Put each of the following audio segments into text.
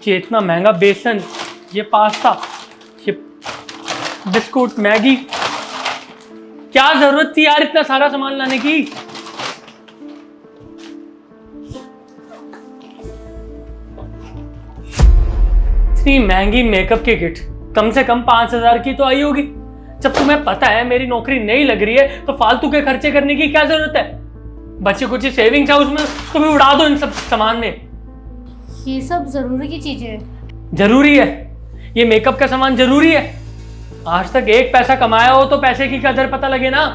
ये इतना महंगा बेसन, ये पास्ता, ये बिस्कुट, मैगी, क्या जरूरत थी यार इतना सारा सामान लाने की? इतनी महंगी मेकअप की किट कम से कम 5,000 की तो आई होगी। जब तुम्हें पता है मेरी नौकरी नहीं लग रही है तो फालतू के खर्चे करने की क्या जरूरत है? बच्चे कुछ सेविंग्स है उसमें, उसको भी उड़ा दो इन सब सामान में। ये सब जरूरी की चीजें हैं। जरूरी है? ये मेकअप का सामान जरूरी है? आज तक एक पैसा कमाया हो तो पैसे की कदर पता लगे ना।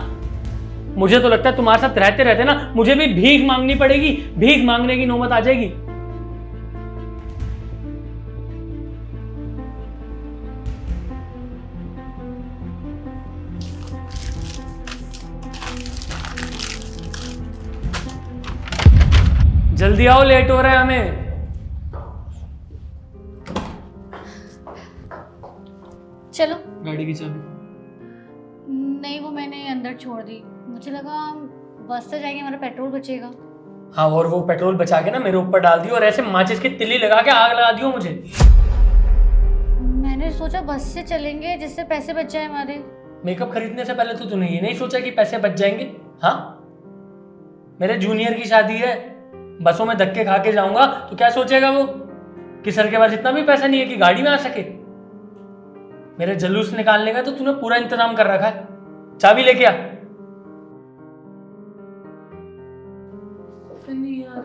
मुझे तो लगता है तुम्हारे साथ रहते रहते ना मुझे भी भीख मांगनी पड़ेगी, भीख मांगने की नौबत आ जाएगी। जल्दी आओ, लेट हो रहा है हमें। चलो। गाड़ी की चाबी? नहीं, वो मैंने अंदर छोड़ दी। मुझे लगा बस से जाएंगे, हमारा पेट्रोल बचेगा। हाँ, और वो पेट्रोल बचा के ना मेरे ऊपर डाल दियो और ऐसे माचिस की तिल्ली लगा के आग लगा दियो मुझे। मैंने सोचा बस से चलेंगे जिससे पैसे बच जाए हमारे। मेकअप खरीदने से पहले तो तूने ये नहीं सोचा कि पैसे बच जाएंगे? हाँ, मेरे जूनियर की शादी है, बसों में धक्के खा के जाऊंगा तो क्या सोचेगा वो कि सर के पास इतना भी पैसा नहीं है कि गाड़ी में आ सके। मेरे जलूस निकालने का तो तूने पूरा इंतजाम कर रखा है। चाबी लेके आ। नहीं यार,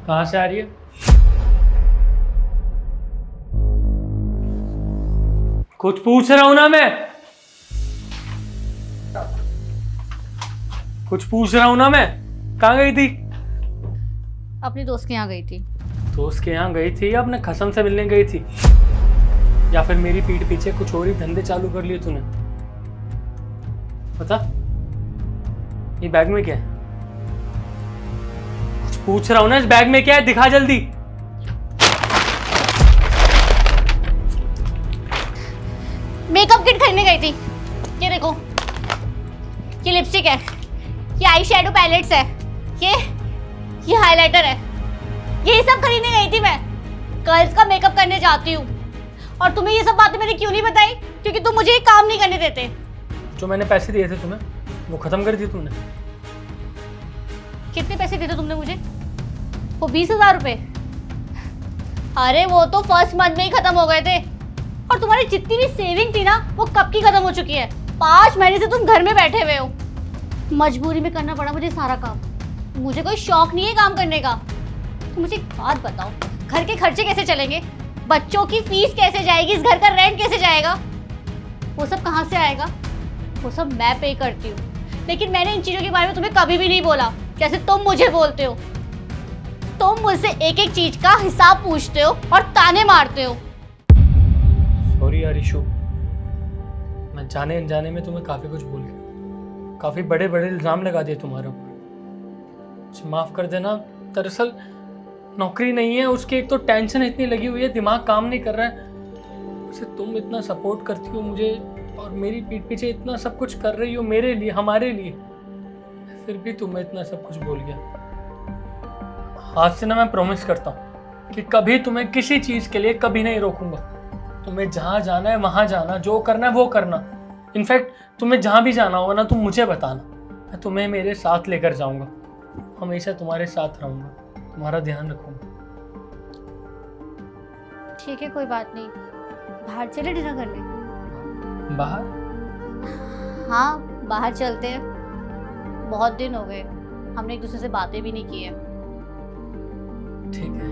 कहां से आ रही है? कुछ पूछ रहा हूं ना मैं, कुछ पूछ रहा हूं ना मैं। कहां गई थी? अपनी दोस्त के यहाँ गई थी। दोस्त के यहाँ गई थी या अपने खसम से मिलने गई थी? या फिर मेरी पीठ पीछे कुछ और ही धंधे चालू कर लिए तूने? पता ये बैग में क्या है? कुछ पूछ रहा हूं ना, इस बैग में क्या है? दिखा जल्दी। मेकअप किट खरीदने गई थी। ये देखो, ये लिपस्टिक है, ये आई शेडो पैलेट्स है, ये हाइलाइटर है, यही सब खरीदने गई थी मैं। गर्ल्स का मेकअप करने जाती हूँ। और तुम्हें ये सब बातें मैंने क्यों नहीं बताई? क्योंकि तुम मुझे ये काम नहीं करने देते। जो मैंने पैसे दिए थे तुम्हें वो खत्म कर दिए तुमने? कितने पैसे दिए थे तुमने मुझे? वो 20,000 रुपए। अरे वो तो फर्स्ट मंथ में ही खत्म हो गए थे। और तुम्हारी जितनी भी सेविंग थी ना वो कब की खत्म हो चुकी है। 5 महीने से तुम घर में बैठे हुए हो। मजबूरी में करना पड़ा मुझे सारा काम। मुझे कोई शौक नहीं है काम करने का। तो मुझे एक बात बताओ, घर के खर्चे कैसे चलेंगे? बच्चों की फीस कैसे जाएगी? इस घर का रेंट कैसे जाएगा? वो सब कहाँ से आएगा? वो सब मैं पे करती हूँ। लेकिन मैंने इन चीज़ों के बारे में तुम्हें कभी भी नहीं बोला, जैसे तुम मुझे बोलते हो। तुम मुझसे एक एक चीज का हिसाब पूछते हो और ताने मारते हो। सॉरी यार इशू, मैं जाने अनजाने में तुम्हें काफी कुछ बोल गया, काफी बड़े बड़े इल्जाम लगा दिए तुम्हारे ऊपर। मुझे माफ कर देना। दरअसल नौकरी नहीं है, उसकी एक तो टेंशन इतनी लगी हुई है, दिमाग काम नहीं कर रहा है। उसे तुम इतना सपोर्ट करती हो मुझे और मेरी पीठ पीछे इतना सब कुछ कर रही हो मेरे लिए, हमारे लिए, फिर भी तुम्हें इतना सब कुछ बोल गया। आज से ना मैं प्रॉमिस करता हूँ कि कभी तुम्हें किसी चीज के लिए कभी नहीं रोकूंगा। तुम्हें जहाँ जाना है वहां जाना, जो करना है वो करना। इनफैक्ट तुम्हें जहाँ भी जाना होगा ना तुम मुझे बताना, मैं तुम्हें मेरे साथ लेकर जाऊंगा। हमेशा तुम्हारे साथ रहूंगा, तुम्हारा ध्यान रखूंगा। ठीक है, कोई बात नहीं। बाहर चले डिनर करने? बाहर? हाँ, बाहर चलते हैं। बहुत दिन हो गए, हमने एक दूसरे से बातें भी नहीं की है। ठीक है,